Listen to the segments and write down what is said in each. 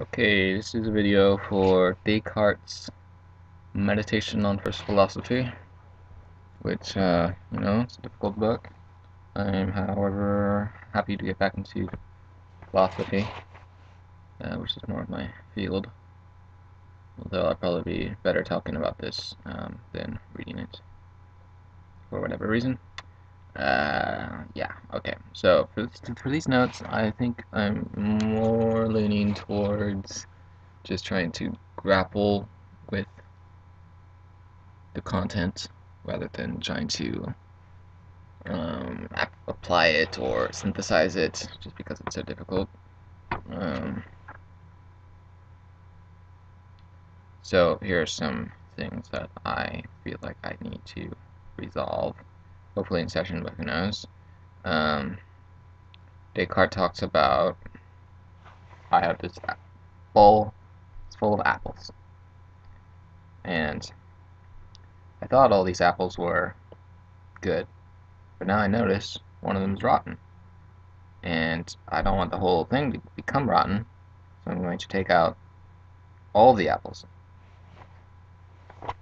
Okay, this is a video for Descartes' Meditation on First Philosophy, which, it's a difficult book. I'm, however, happy to get back into philosophy, which is more of my field, although I'll probably be better talking about this than reading it, for whatever reason. Yeah, okay. So, for these notes, I think I'm more leaning towards just trying to grapple with the content rather than trying to apply it or synthesize it just because it's so difficult. Um, so here are some things that I feel like I need to resolve, hopefully in session, but who knows. Descartes talks about, I have this bowl, it's full of apples, and I thought all these apples were good, but now I notice one of them is rotten. And I don't want the whole thing to become rotten, so I'm going to take out all the apples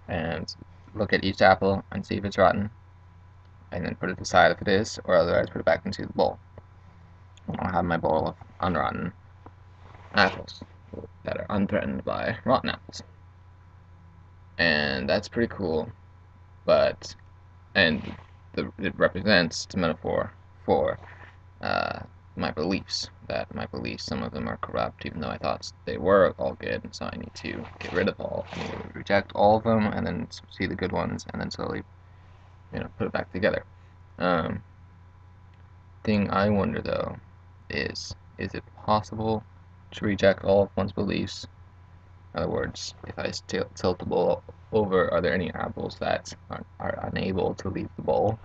and look at each apple and see if it's rotten, and then put it aside if it is, or otherwise put it back into the bowl. I'll have my bowl of unrotten apples that are unthreatened by rotten apples. And that's pretty cool, but, and it represents, it's a metaphor for my beliefs, some of them are corrupt, even though I thought they were all good, and so I need to get rid of all. I need to reject all of them, and then see the good ones, and then slowly, put it back together. Thing I wonder, though, is it possible to reject all of one's beliefs? In other words, if I tilt the bowl over, are there any apples that are unable to leave the bowl?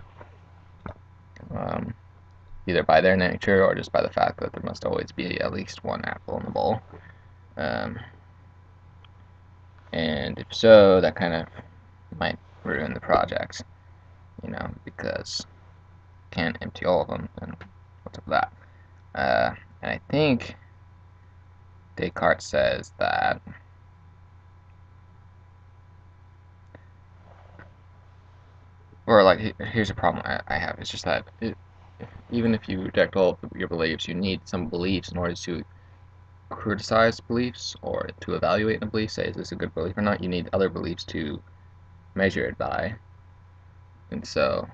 Either by their nature or just by the fact that there must always be at least one apple in the bowl. And if so, that kind of might ruin the project, because can't empty all of them, and what's up with that? And I think Descartes says that here's a problem I have. It's just that even if you reject all of your beliefs, you need some beliefs in order to criticize beliefs or to evaluate a belief, say is this a good belief or not. You need other beliefs to measure it by. And so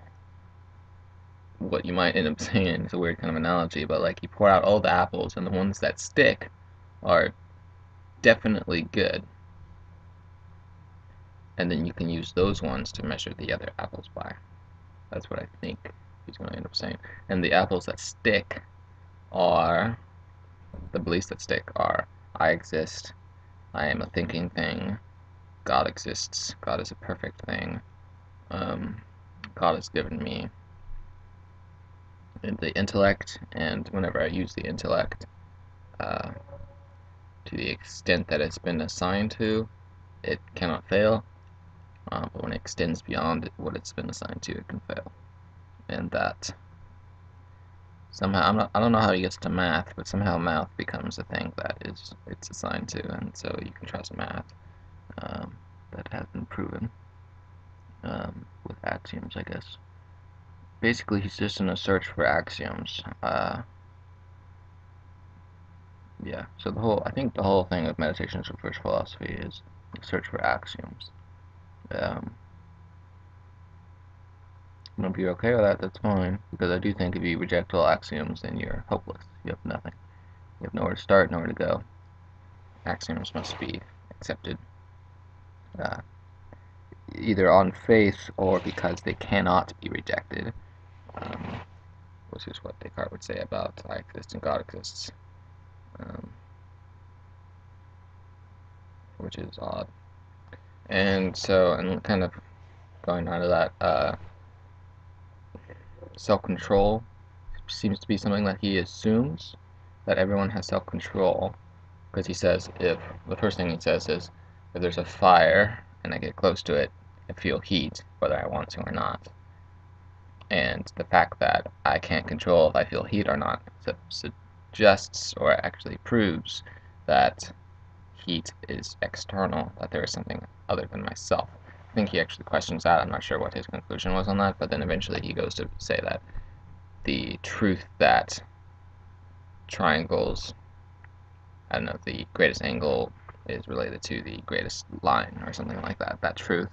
what you might end up saying is a weird kind of analogy, but like you pour out all the apples and the ones that stick are definitely good, and then you can use those ones to measure the other apples by. That's what I think he's going to end up saying. And the apples that stick are, the beliefs that stick are, I exist, I am a thinking thing, God exists, God is a perfect thing, God has given me the intellect, and whenever I use the intellect, to the extent that it's been assigned to, it cannot fail, but when it extends beyond what it's been assigned to, it can fail. And that somehow, I don't know how he gets to math, but somehow math becomes a thing that it's assigned to, and so you can trust math. That has been proven with axioms, I guess. Basically, he's just in a search for axioms. Yeah, so I think the whole thing of Meditations on First Philosophy is the search for axioms. If you're okay with that, that's fine, because I do think if you reject all axioms, then you're hopeless. You have nothing. You have nowhere to start, nowhere to go. Axioms must be accepted either on faith or because they cannot be rejected, which is what Descartes would say about I exist and God exists, which is odd. And so, and kind of going on to that, self-control seems to be something that he assumes that everyone has self-control, because he says if the first thing he says is if there's a fire and I get close to it, I feel heat whether I want to or not. And the fact that I can't control if I feel heat or not suggests or actually proves that heat is external, that there is something other than myself. I think he actually questions that. I'm not sure what his conclusion was on that, but then eventually he goes to say that the truth that triangles, I don't know, the greatest angle is related to the greatest line or something like that. That truth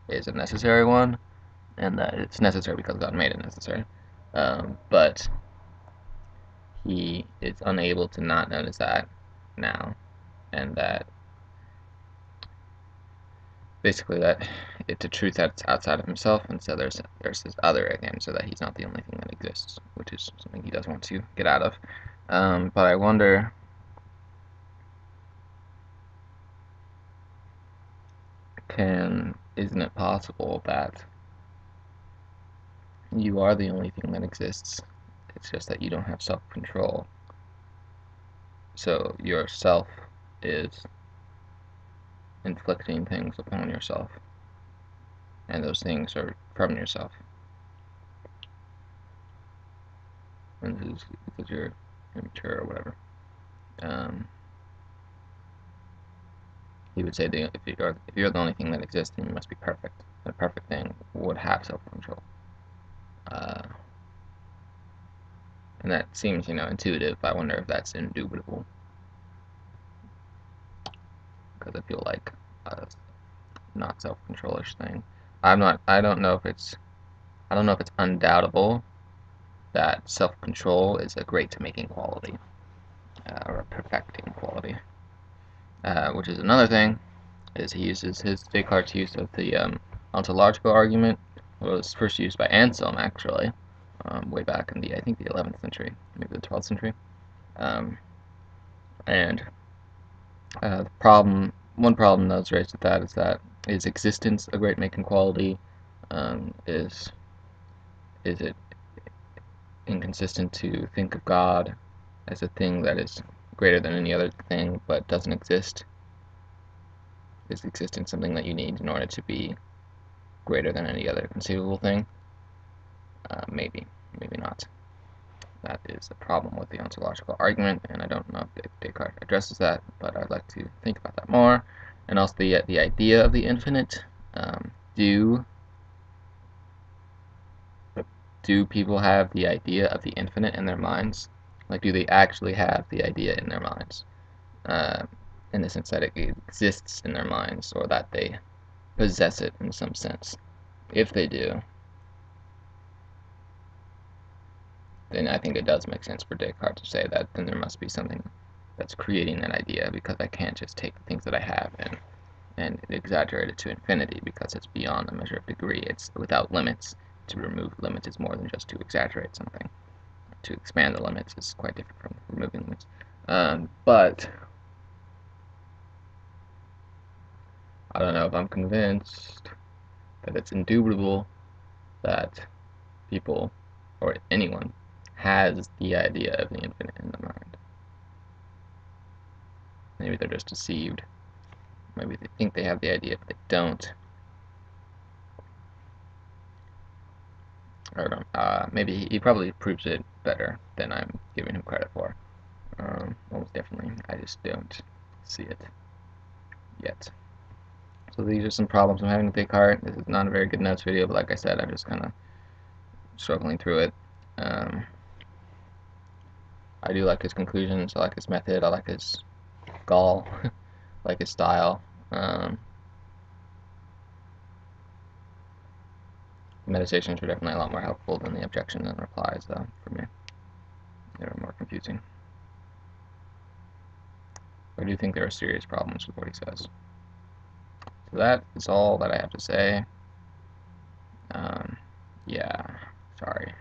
is a necessary one, and that it's necessary because God made it necessary. But he is unable to not notice that now, and that basically that it's a truth that's outside of himself, and so there's this other again, so that he's not the only thing that exists, which is something he does want to get out of. But I wonder, isn't it possible that you are the only thing that exists? It's just that you don't have self-control. So yourself is inflicting things upon yourself, and those things are from yourself. And this is because you're immature or whatever. He would say that if you're the only thing that exists, then you must be perfect. A perfect thing would have self-control. And that seems, intuitive. I wonder if that's indubitable. Because I feel like not self-controlish thing. I don't know if it's undoubtable that self-control is a great-making quality, or a perfecting quality. Which is another thing, is Descartes' use of the ontological argument was first used by Anselm, actually, way back in I think the 11th century, maybe the 12th century. And one problem that was raised with that is existence a great-making quality? Is it inconsistent to think of God as a thing that is greater than any other thing but doesn't exist? Is existence something that you need in order to be greater than any other conceivable thing? Maybe not. That is a problem with the ontological argument, and I don't know if Descartes addresses that, but I'd like to think about that more. And also the idea of the infinite. Do people have the idea of the infinite in their minds? Like, do they actually have the idea in their minds? In the sense that it exists in their minds, or that they possess it in some sense. If they do, then I think it does make sense for Descartes to say that then there must be something that's creating that idea, because I can't just take the things that I have and exaggerate it to infinity, because it's beyond the measure of degree. It's without limits. To remove limits is more than just to exaggerate something. To expand the limits is quite different from removing limits. But I don't know if I'm convinced that it's indubitable that people, or anyone, has the idea of the infinite in their mind. Maybe they're just deceived. Maybe they think they have the idea, but they don't. Or maybe he probably proves it better than I'm giving him credit for. Almost definitely. I just don't see it yet. So these are some problems I'm having with Descartes. This is not a very good notes video, but like I said, I'm just kind of struggling through it. I do like his conclusions, I like his method, I like his gall, I like his style. Meditations were definitely a lot more helpful than the objections and replies, though, for me. They were more confusing. I do think there are serious problems with what he says. So that is all that I have to say. Yeah, sorry.